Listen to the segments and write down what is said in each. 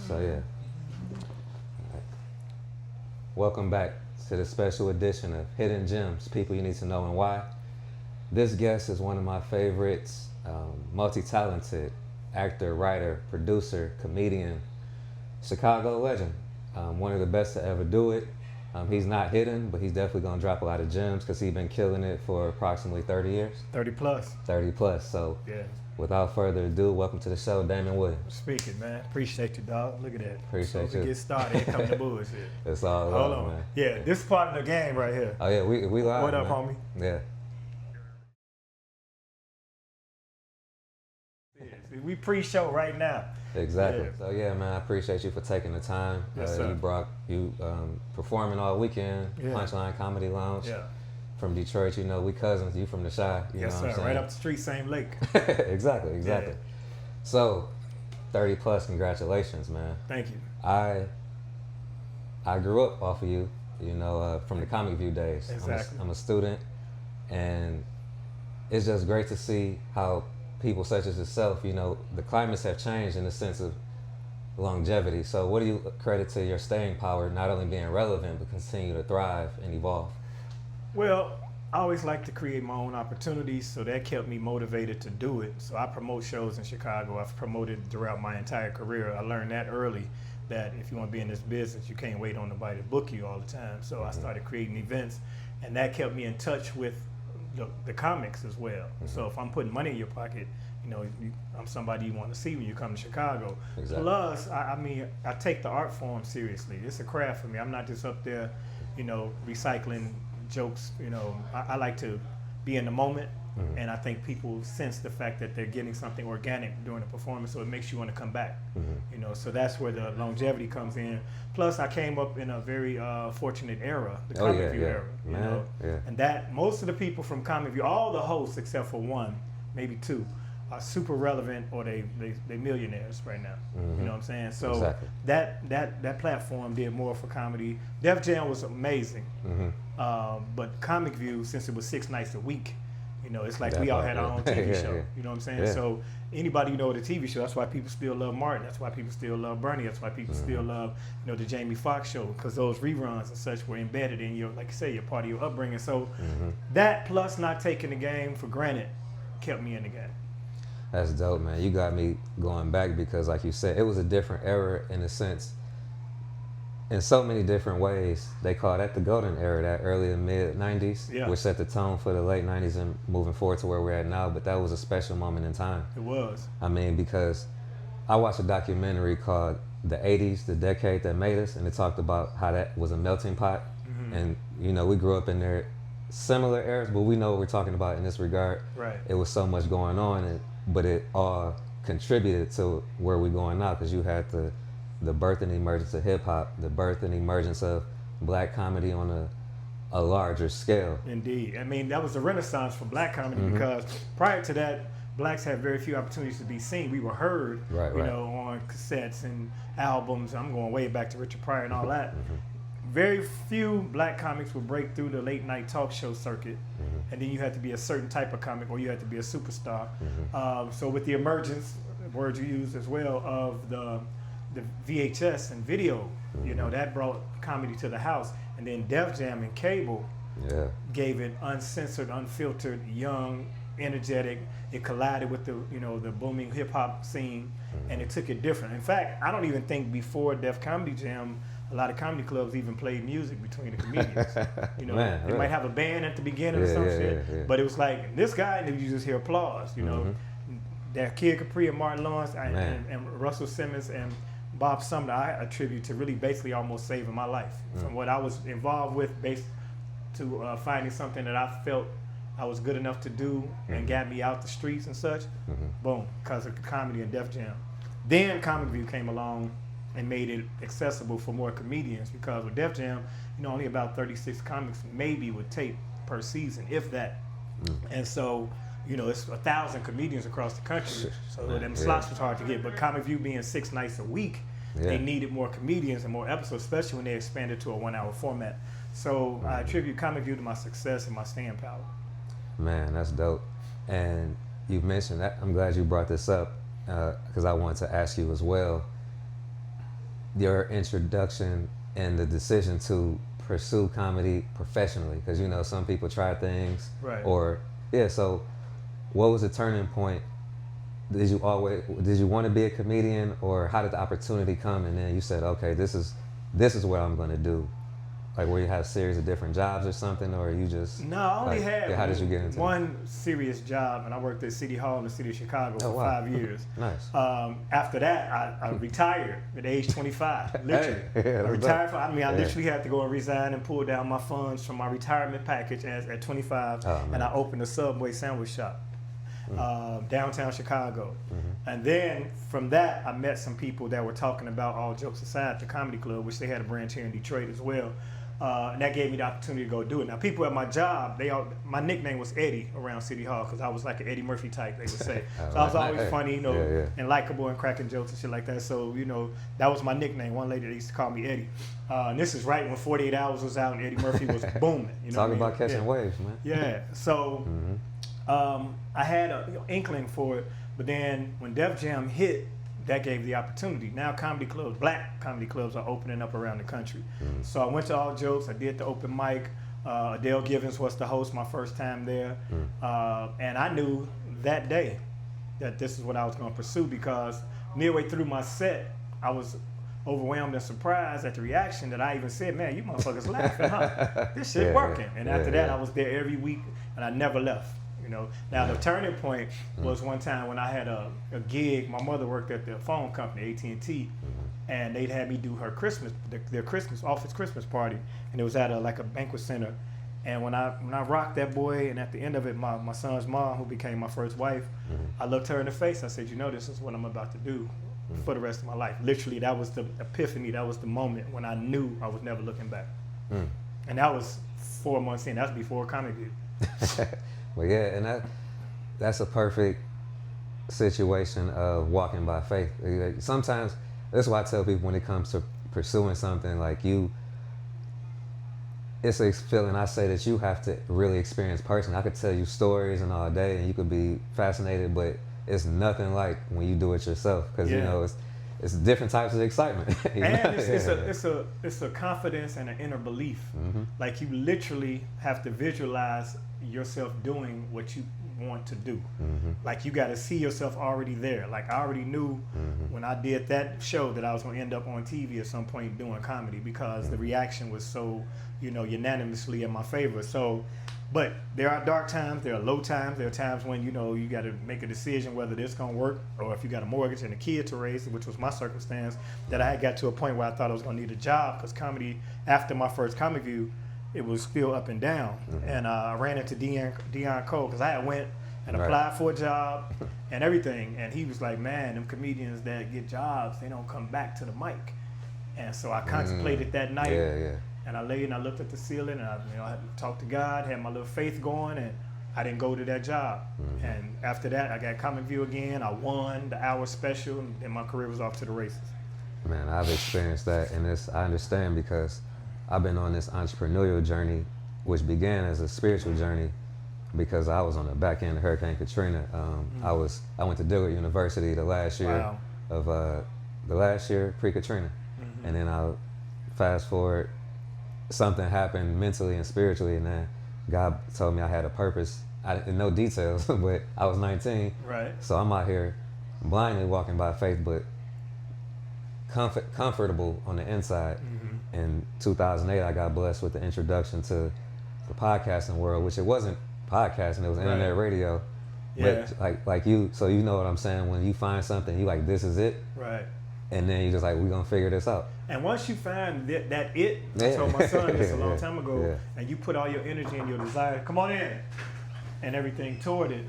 So yeah. Welcome back to the special edition of Hidden Gems, People You Need to Know and Why. This guest is one of my favorites, multi-talented actor, writer, producer, comedian, Chicago legend. One of the best to ever do it. He's not hidden, but he's definitely going to drop a lot of gems because he's been killing it for approximately 30 years. 30 plus. 30 plus. So yeah. Without further ado, welcome to the show, Damon Williams. Speaking, man. Appreciate you, dog. Look at that. Appreciate you. To get started, here come the bullshit. It's all Hold love, on. man. Yeah, this is part of the game right here. Oh yeah, we live. What up, man. homie? Yeah. We pre-show right now. Exactly. Yeah. So yeah, man, I appreciate you for taking the time. Yes, sir. You performing all weekend, Yeah. Punchline Comedy Lounge. Yeah. From Detroit, you know, we cousins. You from the Chi. You Yes, know sir. what I'm saying? Right up the street, same lake. exactly. Yeah. So, 30 plus, congratulations, man. Thank you. I grew up off of you, you know, from the Comic View days. Exactly. I'm a student, and it's just great to see how people such as yourself, you know, the climates have changed in the sense of longevity. So what do you credit to your staying power, not only being relevant, but continue to thrive and evolve? Well, I always like to create my own opportunities, so that kept me motivated to do it. So I promote shows in Chicago. I've promoted throughout my entire career. I learned that early, that if you want to be in this business, you can't wait on nobody to book you all the time. So I started creating events, and that kept me in touch with the comics as well. So if I'm putting money in your pocket, you know, I'm somebody you want to see when you come to Chicago. Exactly. Plus, I mean, I take the art form seriously. It's a craft for me. I'm not just up there, you know, recycling jokes. You know, I like to be in the moment, and I think people sense the fact that they're getting something organic during the performance, so it makes you want to come back. You know, so that's where the longevity comes in. Plus, I came up in a very fortunate era, the Comic View era. You know, and that most of the people from Comic View, all the hosts except for one, maybe two, are super relevant, or they millionaires right now. You know what I'm saying? So exactly. that platform did more for comedy. Def Jam was amazing, but Comic View, since it was 6 nights a week, you know, it's like we all had our own TV show. You know what I'm saying? So anybody you know with a TV show, that's why people still love Martin. That's why people still love Bernie. That's why people still love, you know, the Jamie Foxx show, because those reruns and such were embedded in your, like you say, your part of your upbringing. So that plus not taking the game for granted kept me in the game. That's dope, man. You got me going back because, like you said, it was a different era in a sense. In so many different ways, they call that the golden era, that early and mid 90s, which set the tone for the late 90s and moving forward to where we're at now. But that was a special moment in time. It was. I mean, because I watched a documentary called The 80s, The Decade That Made Us, and it talked about how that was a melting pot. And, you know, we grew up in there, similar eras, but we know what we're talking about in this regard. Right. It was so much going on, but it all contributed to where we're going now, because you had the birth and emergence of hip-hop, the birth and emergence of black comedy on a larger scale. Indeed. I mean, that was the renaissance for black comedy, because prior to that, blacks had very few opportunities to be seen. We were heard, you know, on cassettes and albums. I'm going way back to Richard Pryor and all that. Very few black comics would break through the late night talk show circuit, and then you had to be a certain type of comic, or you had to be a superstar. So with the emergence, word you used as well, of the VHS and video, you know, that brought comedy to the house. And then Def Jam and cable gave it uncensored, unfiltered, young, energetic. It collided with the, you know, the booming hip hop scene, and it took it different. In fact, I don't even think before Def Comedy Jam, a lot of comedy clubs even played music between the comedians. You know, Man, they might have a band at the beginning or some shit, but it was like this guy, and then you just hear applause. You know, that Kid Capri and Martin Lawrence and Russell Simmons and Bob Sumner, I attribute to really basically almost saving my life from what I was involved with, based to finding something that I felt I was good enough to do and got me out the streets and such. Boom, because of comedy and Def Jam. Then Comic View came along and made it accessible for more comedians, because with Def Jam, you know, only about 36 comics maybe would tape per season, if that. And so, you know, it's 1,000 comedians across the country, so them slots was hard to get. But Comic View being 6 nights a week, they needed more comedians and more episodes, especially when they expanded to a 1-hour format. So I attribute Comic View to my success and my staying power. Man, that's dope. And you've mentioned that. I'm glad you brought this up, because I wanted to ask you as well. your introduction and the decision to pursue comedy professionally? Because you know some people try things, right? Or so what was the turning point? Did you want to be a comedian, or how did the opportunity come and then you said, okay, this is what I'm going to do? Like, where you have a series of different jobs or something, or you just... No, I only had how did you get into one serious job, and I worked at City Hall in the city of Chicago for 5 years. Nice. After that, I retired at age 25. Literally, I retired. I literally had to go and resign and pull down my funds from my retirement package at 25, and I opened a Subway sandwich shop. Downtown Chicago. And then from that, I met some people that were talking about All Jokes Aside, the comedy club, which they had a branch here in Detroit as well. And that gave me the opportunity to go do it. Now, people at my job, my nickname was Eddie around City Hall because I was like an Eddie Murphy type, they would say. So I was always funny, and likable and cracking jokes and shit like that. So, that was my nickname. One lady that used to call me Eddie. And this is right when 48 Hours was out and Eddie Murphy was booming. Talk about catching waves, man. Yeah. So I had an inkling for it, but then when Def Jam hit, that gave the opportunity. Now black comedy clubs are opening up around the country. So I went to All Jokes, I did the open mic. Adele Givens was the host my first time there. And I knew that day that this is what I was going to pursue, because midway through my set, I was overwhelmed and surprised at the reaction that I even said, man, you motherfuckers laughing, huh? This shit working. And after that, I was there every week and I never left. Now the turning point was one time when I had a gig. My mother worked at the phone company, AT&T, and they'd had me do her their office Christmas party, and it was at a banquet center. And when I rocked that boy, and at the end of it, my son's mom, who became my first wife, I looked her in the face. I said, this is what I'm about to do for the rest of my life. Literally, that was the epiphany. That was the moment when I knew I was never looking back. And that was 4 months in. That's before Comedy View. Well, yeah, and that's a perfect situation of walking by faith. Sometimes, that's why I tell people when it comes to pursuing something, it's a feeling I say that you have to really experience personally. I could tell you stories and all day, and you could be fascinated, but it's nothing like when you do it yourself, because it's different types of excitement. And it's a confidence and an inner belief. Like, you literally have to visualize yourself doing what you want to do. Like, you got to see yourself already there. Like, I already knew when I did that show that I was going to end up on TV at some point doing comedy, because the reaction was so, unanimously in my favor. So, but there are dark times, there are low times, there are times when, you got to make a decision whether this going to work, or if you got a mortgage and a kid to raise, which was my circumstance, that I had got to a point where I thought I was going to need a job, because comedy, after my first Comedy View, it was still up and down. And I ran into Deion Cole, because I had went and applied for a job and everything. And he was like, man, them comedians that get jobs, they don't come back to the mic. And so I contemplated that night. And I laid and I looked at the ceiling, and I had to talk to God, had my little faith going, and I didn't go to that job. And after that, I got Comedy View again. I won the hour special, and my career was off to the races. Man, I've experienced that, and I understand, because I've been on this entrepreneurial journey, which began as a spiritual journey, because I was on the back end of Hurricane Katrina. I went to Dillard University the last year pre-Katrina, and then I fast forward. Something happened mentally and spiritually, and then God told me I had a purpose. I didn't know details, but I was 19. Right. So I'm out here blindly walking by faith, but comfortable on the inside. In 2008, I got blessed with the introduction to the podcasting world, which it wasn't podcasting, it was internet radio. Yeah. But like you, so you know what I'm saying, when you find something, you like, this is it. Right. And then you're just like, we're going to figure this out. And once you find I told my son this a long time ago, and you put all your energy and your desire, come on in, and everything toward it.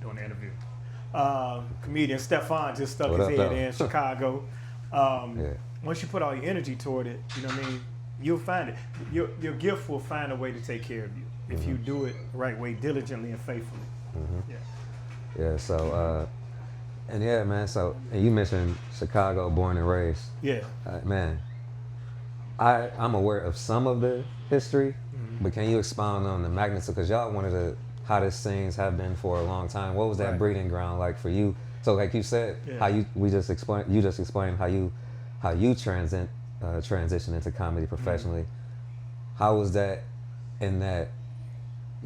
Doing the interview. Comedian Stefan just stuck his head in Chicago. Once you put all your energy toward it, you know what I mean, you'll find it. Your gift will find a way to take care of you if you do it the right way, diligently and faithfully. Yeah, so... And yeah, man, so, and you mentioned Chicago, born and raised. Yeah. Man, I'm aware of some of the history, but can you expound on the magnitude? Because y'all one of the hottest scenes have been for a long time. What was that breeding ground like for you So like you said, you just explained how you transition into comedy professionally. How was that in that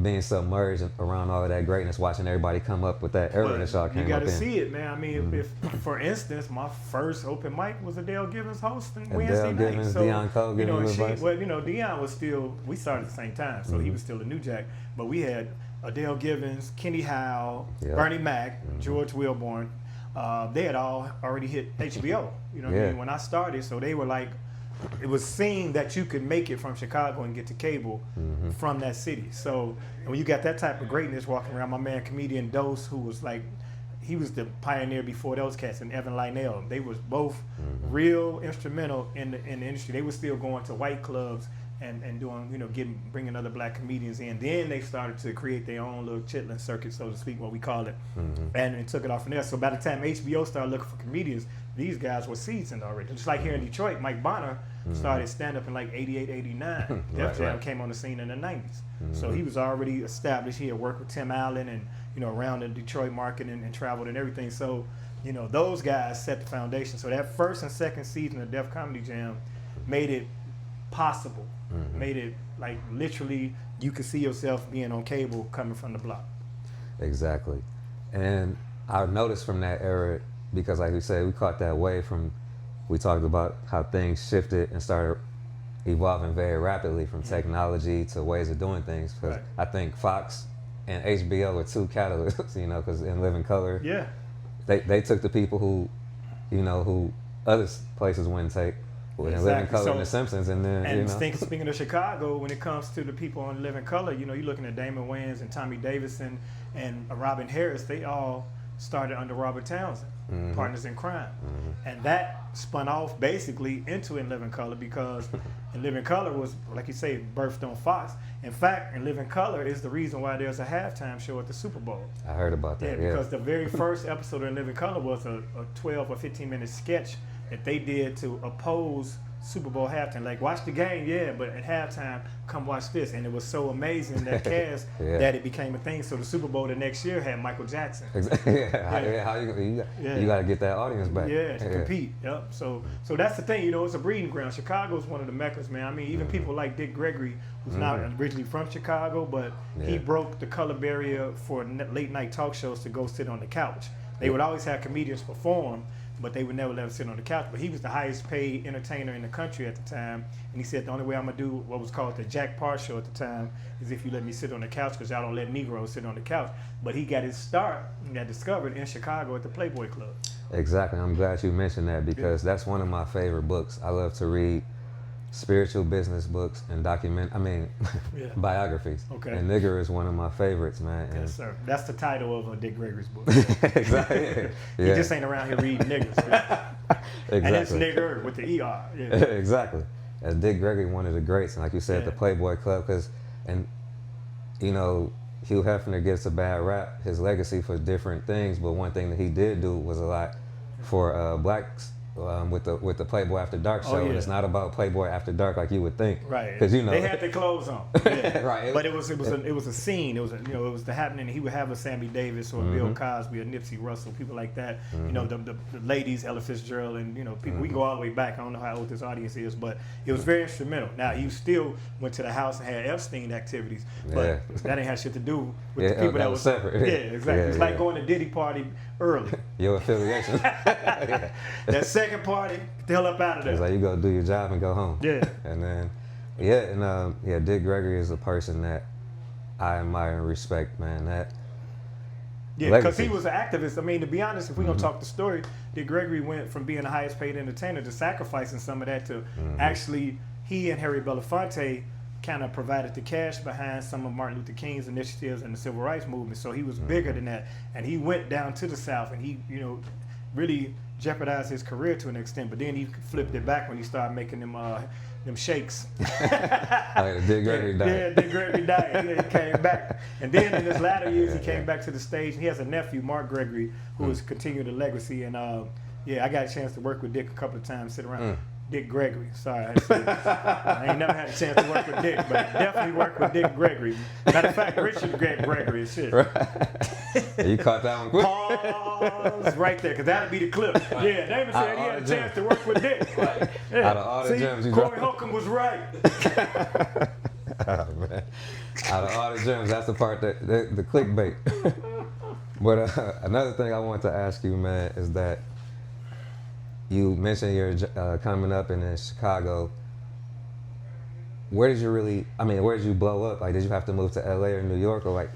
being submerged around all of that greatness, watching everybody come up with that era that y'all came up in? You got to see it, man. I mean, if for instance, my first open mic was Adele Givens hosting Wednesday night. Givens, so, Dion Cole giving you advice. Dion was still, we started at the same time, so he was still a new jack. But we had Adele Givens, Kenny Howell, Bernie Mac, George Wilborn. They had all already hit HBO. You know what I mean? When I started, so they were like, it was seen that you could make it from Chicago and get to cable from that city. So when you got that type of greatness walking around, my man comedian Dose, who was like, he was the pioneer before those cats, and Evan Lionel. They was both real instrumental in the industry. They were still going to white clubs and doing, bringing other black comedians in. Then they started to create their own little chitlin circuit, so to speak, what we call it, and it took it off from there. So by the time HBO started looking for comedians, these guys were seasoned already. Just like here in Detroit, Mike Bonner started stand-up in like 88, 89. Def Jam came on the scene in the 90s. So he was already established. He had worked with Tim Allen and, around the Detroit market and traveled and everything. So, those guys set the foundation. So that first and second season of Def Comedy Jam made it possible. Made it like literally you could see yourself being on cable coming from the block. Exactly. And I noticed from that era, because like we said, we caught that wave from, we talked about how things shifted and started evolving very rapidly from technology to ways of doing things. Because I think Fox and HBO were two catalysts, because in Living Color, they took the people who, who other places wouldn't take. In Living Color and The Simpsons, and then speaking of Chicago, when it comes to the people on Living Color, you're looking at Damon Williams and Tommy Davidson and Robin Harris. They all started under Robert Townsend, Partners in Crime, and that spun off basically into In Living Color, because In Living Color was, like you say, birthed on Fox. In fact, In Living Color is the reason why there's a halftime show at the Super Bowl. I heard about that. Yeah, because the very first episode of In Living Color was a 12 or 15-minute sketch that they did to oppose Super Bowl halftime. Like, watch the game, but at halftime, come watch this. And it was so amazing, that cast, that it became a thing. So the Super Bowl the next year had Michael Jackson. How you got to get that audience back. To compete. Yep. So that's the thing, it's a breeding ground. Chicago's one of the meccas, man. I mean, even people like Dick Gregory, who's not originally from Chicago, but he broke the color barrier for late night talk shows to go sit on the couch. They would always have comedians perform, but they would never let him sit on the couch. But he was the highest paid entertainer in the country at the time. And he said, the only way I'm going to do what was called the Jack Parr show at the time is if you let me sit on the couch, because y'all don't let Negroes sit on the couch. But he got his start and got discovered in Chicago at the Playboy Club. Exactly. I'm glad you mentioned that, because that's one of my favorite books. I love to read spiritual business books and biographies. Okay. And Nigger is one of my favorites, man. Yes, sir. That's the title of Dick Gregory's book. Exactly. He just ain't around here reading niggers. Exactly. And it's Nigger with the ER. Yeah. Exactly. And Dick Gregory, one of the greats, and like you said, the Playboy Club, Hugh Hefner gets a bad rap, his legacy for different things, but one thing that he did do was a lot for blacks. With the Playboy After Dark show, and it's not about Playboy After Dark like you would think, right? Because they had their clothes on, right? But it was a scene. It was it was the happening. He would have a Sammy Davis or Bill Cosby or Nipsey Russell, people like that. The ladies, Ella Fitzgerald, and people. We go all the way back. I don't know how old this audience is, but it was very instrumental. Now you still went to the house and had Epstein activities, but that ain't had shit to do with the people that was separate. Yeah, exactly. It's like going to Diddy party early. Your affiliation. That second party, get the hell up out of there. It's like you go do your job and go home. Yeah. And then, Dick Gregory is a person that I admire and respect, man. Because he was an activist. I mean, to be honest, if we're going to talk the story, Dick Gregory went from being the highest paid entertainer to sacrificing some of that to actually, he and Harry Belafonte kind of provided the cash behind some of Martin Luther King's initiatives and the civil rights movement. So he was bigger than that. And he went down to the South, and he, really jeopardized his career to an extent. But then he flipped it back when he started making them shakes. Dick Gregory died. Yeah, Dick Gregory died. He came back. And then in his latter years, he came back to the stage. He has a nephew, Mark Gregory, who has continued the legacy. And I got a chance to work with Dick a couple of times, sit around. Dick Gregory. Sorry, I ain't never had a chance to work with Dick, but I definitely worked with Dick Gregory. Matter of fact, Richard Gregory is shit. Right. You caught that one quick. Pause right there, because that'd be the clip. Yeah, Damon said he had a chance to work with Dick. Like, yeah. Out of all the gems you Corey dropped. Holcomb was right. Oh, man. Out of all the gems, that's the part that the clickbait. But another thing I want to ask you, man, is that you mentioned you're coming up in Chicago. Where did you blow up? Like, did you have to move to LA or New York, or like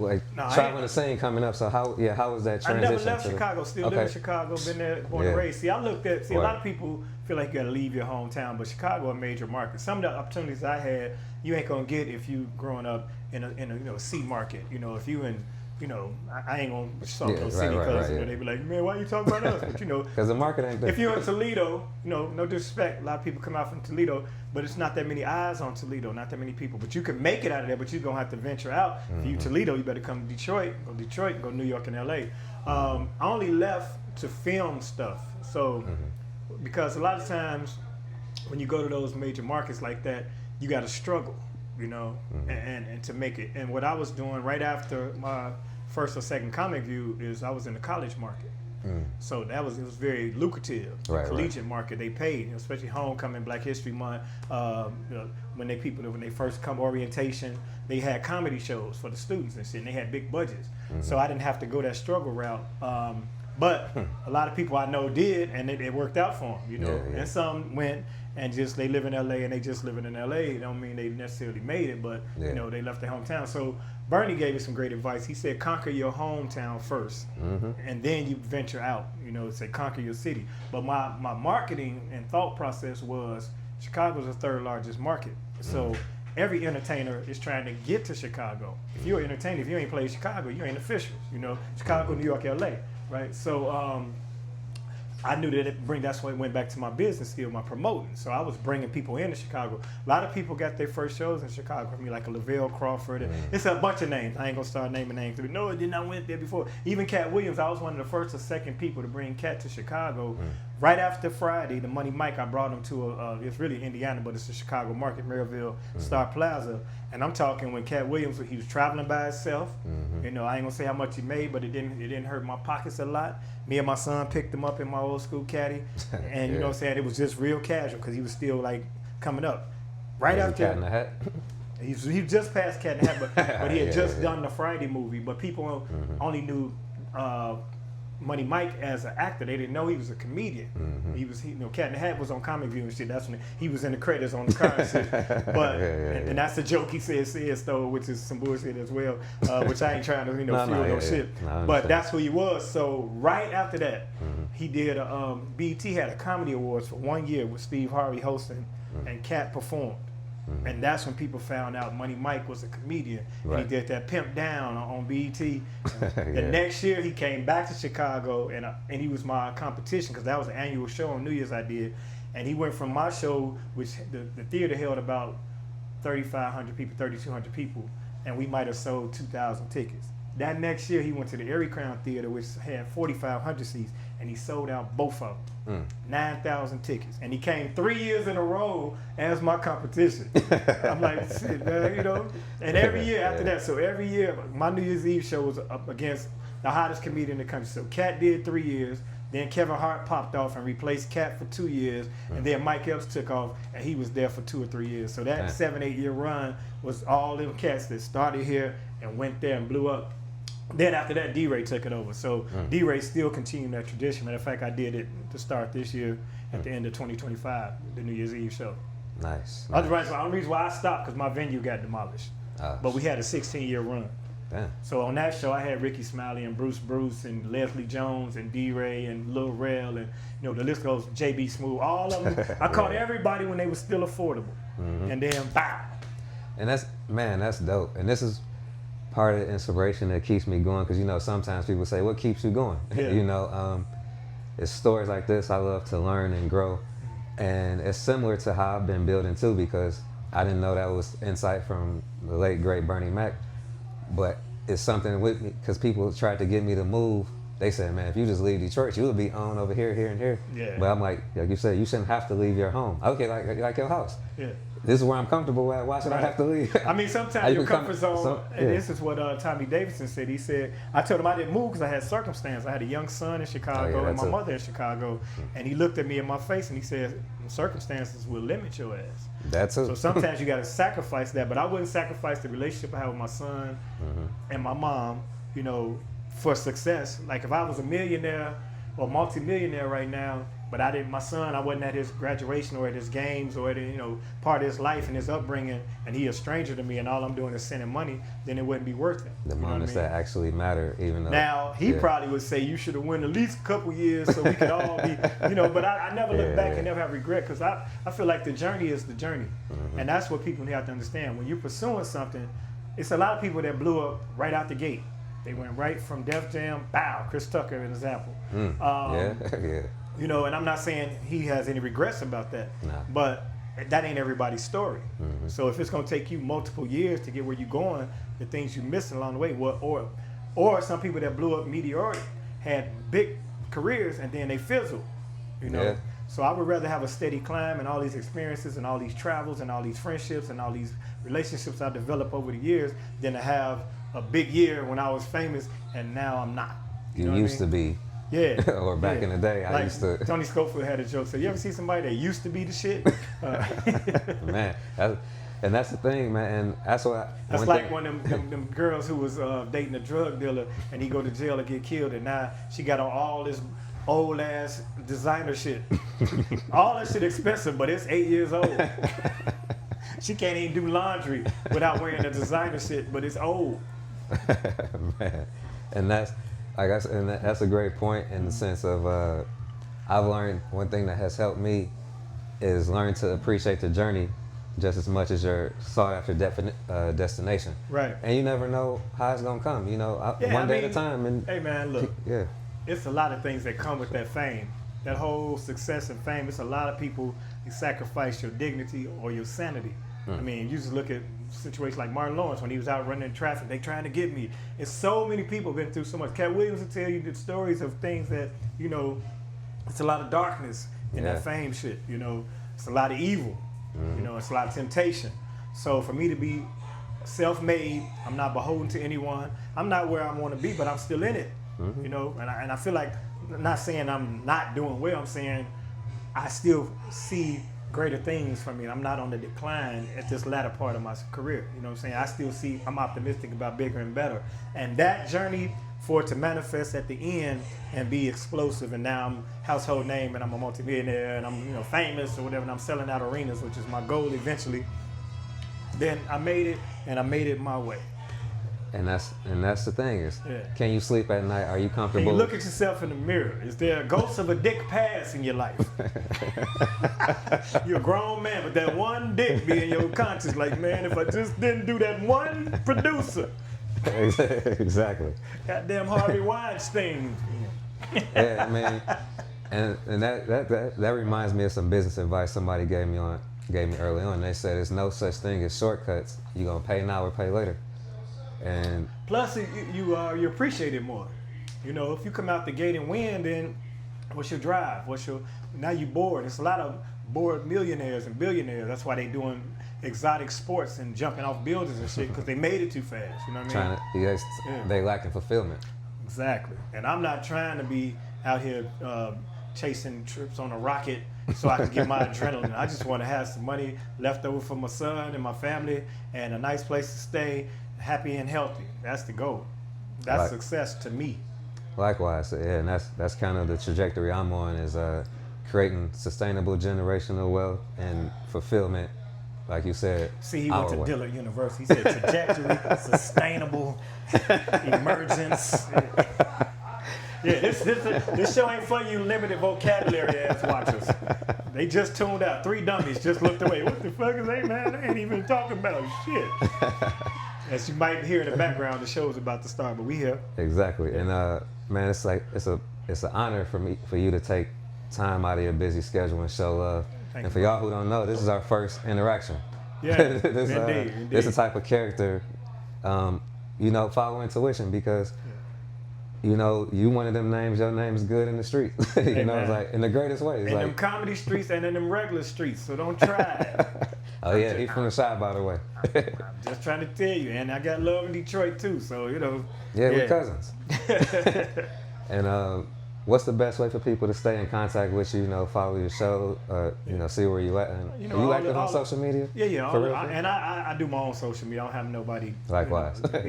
traveling the scene coming up? So how was that transition? I never left Chicago. Still live in Chicago. Been there, born and raised. See, a lot of people feel like you got to leave your hometown, but Chicago a major market. Some of the opportunities I had, you ain't gonna get if you growing up in a C market. If you in I ain't gonna talk no city because they be like, man, why you talking about us? But because the market ain't there. If you're in Toledo, no disrespect, a lot of people come out from Toledo, but it's not that many eyes on Toledo, not that many people. But you can make it out of there, but you're gonna have to venture out. If you Toledo, you better come to Detroit, go New York and LA. I only left to film stuff, so because a lot of times when you go to those major markets like that, you got to struggle, and to make it. And what I was doing right after my first or second Comic View is I was in the college market. So it was very lucrative. The collegiate market, they paid, especially homecoming, Black History Month. When they first come orientation, they had comedy shows for the students and shit, and they had big budgets. So I didn't have to go that struggle route. But a lot of people I know did, and it worked out for them, And some went and they live in LA, and they just living in LA. It don't mean they necessarily made it, but they left their hometown. So Bernie gave me some great advice. He said, conquer your hometown first, and then you venture out. Say conquer your city. But my marketing and thought process was Chicago's the third largest market. So every entertainer is trying to get to Chicago. If you're an entertainer, if you ain't played Chicago, you ain't official. Chicago, New York, LA, right? So I knew that that's when it went back to my business skill, my promoting. So I was bringing people into Chicago. A lot of people got their first shows in Chicago. Like a Lavelle Crawford. It's a bunch of names. I ain't gonna start naming names. No, I did not went there before. Even Cat Williams, I was one of the first or second people to bring Cat to Chicago. Right after Friday, the Money Mike, I brought him to it's really Indiana, but it's the Chicago market, Maryville, Star Plaza. And I'm talking when Cat Williams, he was traveling by himself. I ain't gonna say how much he made, but it didn't hurt my pockets a lot. Me and my son picked him up in my old school caddy, and what I'm saying, it was just real casual because he was still like coming up. Right after Cat in the Hat. He just passed Cat in the Hat, but he had just done the Friday movie. But people only knew Money Mike as an actor. They didn't know he was a comedian. He was, Cat in the Hat was on Comic View and shit. That's when he was in the credits on the car and shit. But and that's a joke he says though, which is some bullshit as well, which I ain't trying to fuel shit. No, but that's who he was. So right after that, he did BET had a comedy awards for 1 year with Steve Harvey hosting, and Cat performed. And that's when people found out Money Mike was a comedian. And he did that Pimp Down on BET. The next year he came back to Chicago, and he was my competition because that was an annual show on New Year's I did. And he went from my show, which the theater held about 3,500 people, 3,200 people, and we might have sold 2,000 tickets. That next year he went to the Erie Crown Theater, which had 4,500 seats, and he sold out both of them. 9,000 tickets. And he came 3 years in a row as my competition. I'm like, shit, man, And every year after that, so every year, my New Year's Eve show was up against the hottest comedian in the country. So Cat did 3 years. Then Kevin Hart popped off and replaced Cat for 2 years. And then Mike Epps took off, and he was there for 2 or 3 years. So that 7-8 year run was all them cats that started here and went there and blew up. Then after that, D-Ray took it over. So D-Ray still continued that tradition. Matter of fact, I did it to start this year at the end of 2025, the New Year's Eve show. Nice. Otherwise, the only reason why I stopped because my venue got demolished. But we had a 16-year run. Damn. So on that show, I had Ricky Smiley and Bruce and Leslie Jones and D-Ray and Lil Rel and the list goes, JB Smooth, all of them. I caught everybody when they were still affordable. And then bow. And that's dope. And this is part of the inspiration that keeps me going, because sometimes people say, what keeps you going? It's stories like this I love to learn and grow, and it's similar to how I've been building too, because I didn't know that was insight from the late great Bernie Mac, but it's something with me because people tried to get me to move. They said, man, if you just leave Detroit, you would be on over here, here, and here. But I'm like you said, you shouldn't have to leave your home. Okay, like your house. this is where I'm comfortable at. Why should I have to leave? I mean, sometimes your comfort zone, and this is what Tommy Davidson said. He said, I told him I didn't move because I had circumstance. I had a young son in Chicago and my mother in Chicago. And he looked at me in my face and he said, circumstances will limit your ass. That's it. So sometimes you got to sacrifice that. But I wouldn't sacrifice the relationship I have with my son and my mom, you know, for success. Like if I was a millionaire or multimillionaire right now, but my son, I wasn't at his graduation or at his games or at, you know, part of his life and his upbringing, and he a stranger to me, and all I'm doing is sending money, then it wouldn't be worth it. The moments that actually matter, even though. Now, he probably would say you should have won at least a couple years so we could all be, you know, but I never look back and never have regret, because I feel like the journey is the journey. And that's what people have to understand. When you're pursuing something, it's a lot of people that blew up right out the gate. They went right from Def Jam, bow, Chris Tucker, an example. Yeah. You know, and I'm not saying he has any regrets about that, but that ain't everybody's story. So if it's going to take you multiple years to get where you're going, the things you missing along the way, or some people that blew up meteoric had big careers and then they fizzled, you know. Yeah. So I would rather have a steady climb and all these experiences and all these travels and all these friendships and all these relationships I developed over the years than to have a big year when I was famous and now I'm not. You used to be. Yeah. Or back in the day, I used to. Tony Schofield had a joke. So you ever see somebody that used to be the shit? Man, and that's the thing, man. And that's what. That's like one of them girls who was dating a drug dealer, and he go to jail and get killed, and now she got on all this old ass designer shit. All that shit expensive, but it's 8 years old. She can't even do laundry without wearing the designer shit, but it's old. Man, and that's. I guess, and that's a great point in the sense of I've learned one thing that has helped me is learn to appreciate the journey just as much as your sought after destination. Right. And you never know how it's gonna come. You know, one day at a time. And hey man, look. Yeah. It's a lot of things that come with that fame. That whole success and fame. It's a lot of people who sacrifice your dignity or your sanity. I mean, you just look at situations like Martin Lawrence when he was out running in traffic. They trying to get me. And so many people been through so much. Cat Williams will tell you the stories of things that, you know, it's a lot of darkness in that fame shit. You know, it's a lot of evil. You know, it's a lot of temptation. So for me to be self-made, I'm not beholden to anyone. I'm not where I want to be, but I'm still in it. You know, and I feel like, I'm not saying I'm not doing well. I'm saying I still see greater things for me. I'm not on the decline at this latter part of my career. You know what I'm saying? I still see, I'm optimistic about bigger and better. And that journey for it to manifest at the end and be explosive, and now I'm household name and I'm a multimillionaire and I'm, you know, famous or whatever, and I'm selling out arenas, which is my goal eventually, then I made it, and I made it my way. And that's the thing is, can you sleep at night? Are you comfortable? Can you look at yourself in the mirror? Is there a ghost of a dick past in your life? You're a grown man, but that one dick be in your conscience. Like, man, if I just didn't do that one producer. Exactly. Goddamn Harvey Weinstein. Yeah, man. And that reminds me of some business advice somebody gave me early on. They said there's no such thing as shortcuts. You're gonna pay now or pay later. And plus, you appreciate it more. You know, if you come out the gate and win, then what's your drive? Now you bored. There's a lot of bored millionaires and billionaires. That's why they doing exotic sports and jumping off buildings and shit, because they made it too fast. You know what I mean? They lacking fulfillment. Exactly. And I'm not trying to be out here chasing trips on a rocket so I can get my adrenaline. I just want to have some money left over for my son and my family and a nice place to stay, happy and healthy. That's the goal. That's success to me. Likewise, yeah, and that's kind of the trajectory I'm on, is creating sustainable generational wealth and fulfillment, like you said. See, he went to Dillard University. He said trajectory, sustainable, emergence. Yeah, this show ain't for you limited vocabulary ass watchers. They just tuned out. 3 dummies just looked away. What the fuck is they, man? They ain't even talking about shit. As you might hear in the background, the show's about to start, but we here. Exactly, and man, it's an honor for you to take time out of your busy schedule and show love. And for y'all who don't know, this is our first interaction. Yeah, indeed. This is the type of character, you know, follow intuition, because you know, you one of them names, your name's good in the streets. You know, it's like in the greatest way. It's in like, them comedy streets and in them regular streets, so don't try it. Oh yeah, he's from the side, by the way. I'm just trying to tell you, and I got love in Detroit too. So Yeah, we're cousins. And what's the best way for people to stay in contact with you? Follow your show, see where you at. And are you active on social media? Yeah. For real? And I do my own social media. I don't have nobody. Likewise. I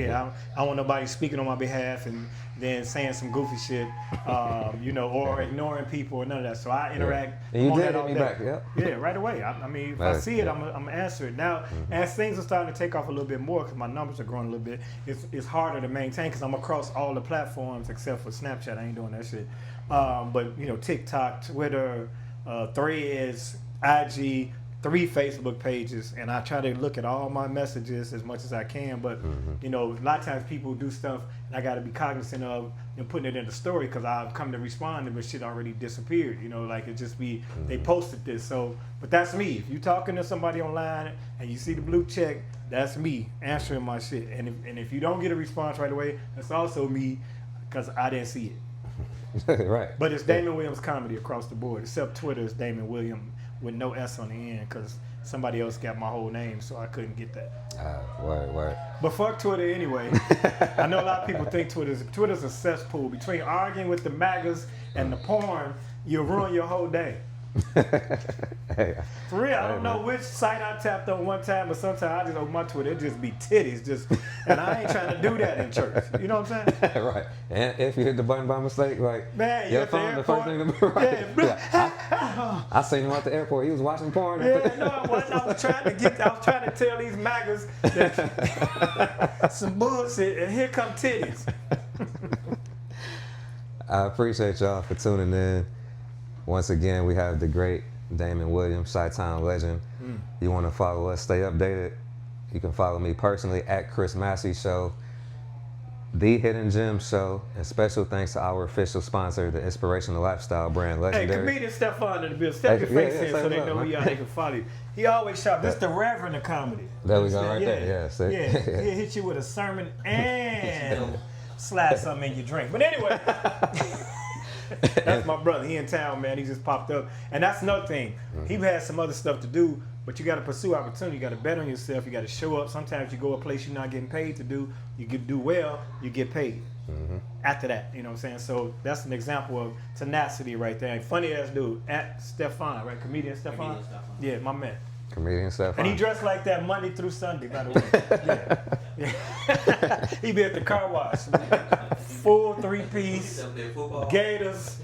don't want nobody speaking on my behalf and then saying some goofy shit, or ignoring people or none of that. So I interact. And you on did that hit all me day. back, yep. Yeah, right away. I mean, if I see it, I'm gonna answer it. Now, as things are starting to take off a little bit more, because my numbers are growing a little bit, it's harder to maintain because I'm across all the platforms except for Snapchat. I ain't doing that shit. But TikTok, Twitter, Threads, IG, 3 Facebook pages, and I try to look at all my messages as much as I can. But a lot of times people do stuff, and I got to be cognizant of and putting it in the story because I've come to respond and the shit already disappeared. Like it just be they posted this. So, but that's me. If you talking to somebody online and you see the blue check, that's me answering my shit. And if you don't get a response right away, that's also me because I didn't see it. Right. But it's Damon Williams comedy across the board, except Twitter is Damon Williams with no S on the end because somebody else got my whole name, so I couldn't get that. Word. But fuck Twitter anyway. I know a lot of people think Twitter's a cesspool. Between arguing with the MAGAs and the porn, you'll ruin your whole day. Hey, For real, I don't know which site I tapped on one time, but sometimes I just open my Twitter, it just be titties, and I ain't trying to do that in church. You know what I'm saying? Right. And if you hit the button by mistake, like, man, your phone, the first thing to be right. Yeah. I seen him at the airport. He was watching porn. Yeah, no, I wasn't. I was trying to tell these MAGAs that some bullshit, and here come titties. I appreciate y'all for tuning in. Once again, we have the great Damon Williams, Chi-Town legend. You want to follow us, stay updated. You can follow me personally at Chris Massey Show, The Hidden Gems Show, and special thanks to our official sponsor, the inspirational lifestyle brand Legendary. Hey, comedian Stefan in the bill. Step your face in so they know who you are. They can follow you. He always shot. This the Reverend of comedy. There we go, right there. Yeah, see? Yeah, he'll hit you with a sermon and slide something in your drink. But anyway. That's my brother. He in town, man. He just popped up. And that's another thing. He has some other stuff to do, but you got to pursue opportunity. You got to bet on yourself. You got to show up. Sometimes you go a place you're not getting paid to do. You can do well, you get paid. After that, you know what I'm saying? So that's an example of tenacity right there. Funny ass dude. At Stefan, right? Comedian Stefan? Yeah, my man. Comedian Stefan. And he dressed like that Monday through Sunday, by the way. Yeah. He be at the car wash. Full 3-piece, gators,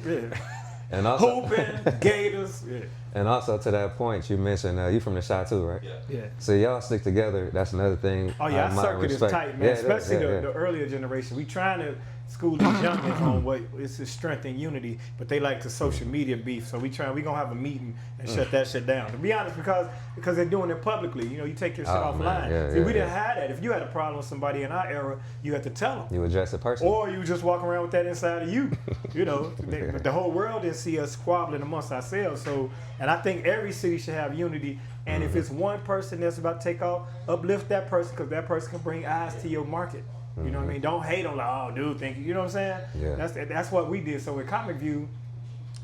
and also, hooping, gators. Yeah. And also to that point, you mentioned you from the Chi too, right? Yeah. So y'all stick together. That's another thing. Oh yeah, our circuit is tight, man. Especially the earlier generation. We trying to school these youngins on what it's his strength and unity, but they like the social media beef. So we gonna have a meeting and shut that shit down. To be honest, because they're doing it publicly. You take your shit offline. See, we didn't have that. If you had a problem with somebody in our era, you had to tell them. You address it personally. Or you just walk around with that inside of you. But the whole world didn't see us squabbling amongst ourselves. So, and I think every city should have unity. And if it's one person that's about to take off, uplift that person because that person can bring eyes to your market. You know what I mean? Don't hate on like, oh, dude, thank you. You know what I'm saying? Yeah. That's what we did. So with Comic View,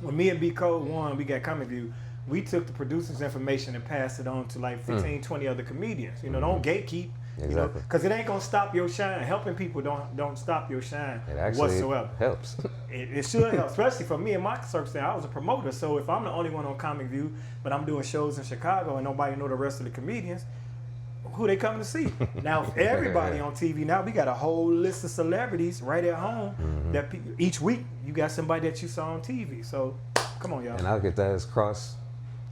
when me and B Code won, we got Comic View. We took the producer's information and passed it on to like 15, 20 other comedians. Don't gatekeep. Exactly. Because it ain't gonna stop your shine. Helping people don't stop your shine it actually whatsoever. Helps. It should help, especially for me and my circumstance. I was a promoter, so if I'm the only one on Comic View, but I'm doing shows in Chicago and nobody know the rest of the comedians, who they coming to see? Now, if everybody on TV now, we got a whole list of celebrities right at home that each week you got somebody that you saw on TV. So come on, y'all. And I look at that as cross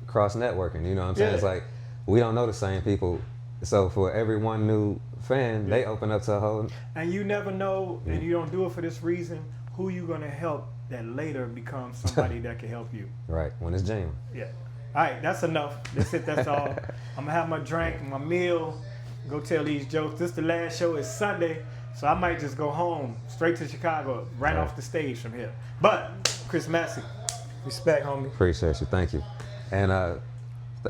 networking. You know what I'm saying? Yeah. It's like we don't know the same people. So for every one new fan, they open up to a whole. And you never know, and you don't do it for this reason, who you gonna help that later becomes somebody that can help you. Right, when it's genuine. Yeah. All right, that's enough. That's it. That's all. I'm gonna have my drink, my meal, go tell these jokes. This the last show. It's Sunday, so I might just go home straight to Chicago, right off the stage from here. But Chris Massey, respect, homie. Appreciate you. Thank you. And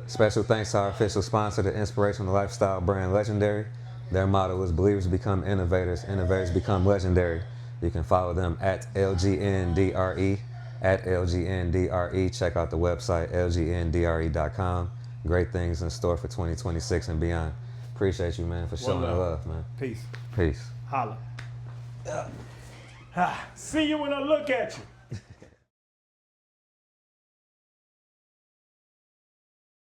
special thanks to our official sponsor, the inspirational lifestyle brand Legendary. Their motto is believers become innovators, innovators become legendary. You can follow them at LGNDRE, at LGNDRE. Check out the website, lgndre.com. great things in store for 2026 and beyond. Appreciate you, man, for showing love, man. Peace. Peace. Holla. See you when I look at you.